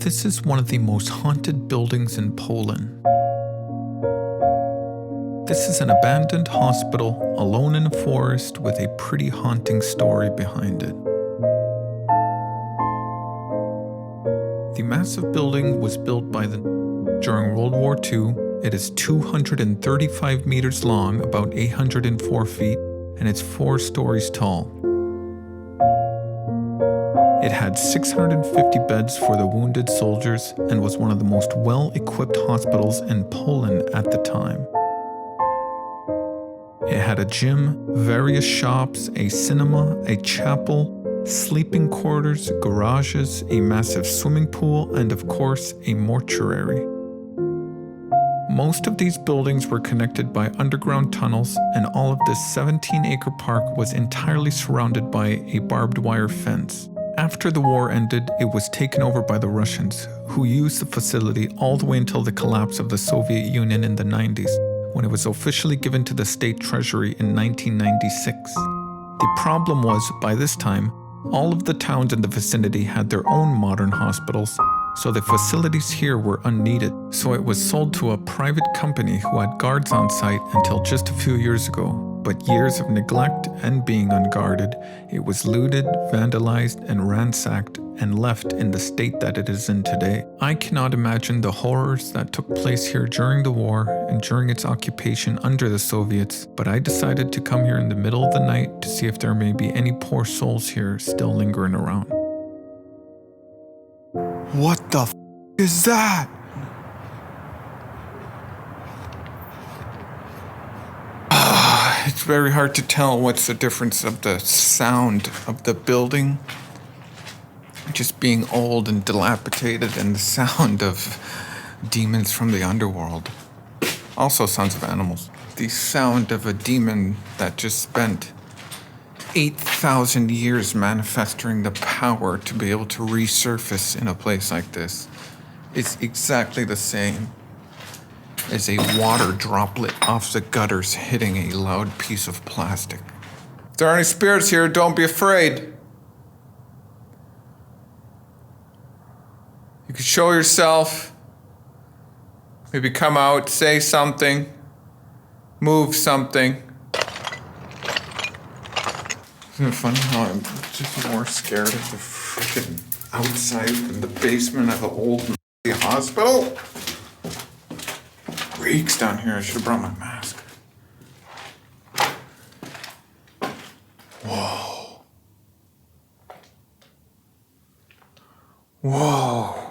This is one of the most haunted buildings in Poland. This is an abandoned hospital, alone in a forest, with a pretty haunting story behind it. The massive building was built during World War II. It is 235 meters long, about 804 feet, and it's 4 stories tall. It had 650 beds for the wounded soldiers and was one of the most well-equipped hospitals in Poland at the time. It had a gym, various shops, a cinema, a chapel, sleeping quarters, garages, a massive swimming pool, and of course, a mortuary. Most of these buildings were connected by underground tunnels, and all of this 17-acre park was entirely surrounded by a barbed wire fence. After the war ended, it was taken over by the Russians, who used the facility all the way until the collapse of the Soviet Union in the 90s, when it was officially given to the state treasury in 1996. The problem was, by this time, all of the towns in the vicinity had their own modern hospitals, so the facilities here were unneeded. So it was sold to a private company who had guards on site until just a few years ago. But years of neglect and being unguarded, it was looted, vandalized, and ransacked, and left in the state that it is in today. I cannot imagine the horrors that took place here during the war and during its occupation under the Soviets, but I decided to come here in the middle of the night to see if there may be any poor souls here still lingering around. What the f*** is that? It's very hard to tell what's the difference of the sound of the building just being old and dilapidated and the sound of demons from the underworld. Also sounds of animals. The sound of a demon that just spent 8,000 years manifesting the power to be able to resurface in a place like this is exactly the same as a water droplet off the gutters hitting a loud piece of plastic. If there are any spirits here, don't be afraid. You can show yourself, maybe come out, say something, move something. Isn't it funny how I'm just more scared of the freaking outside than the basement of an old hospital? Reeks down here. I should have brought my mask. Whoa. Whoa.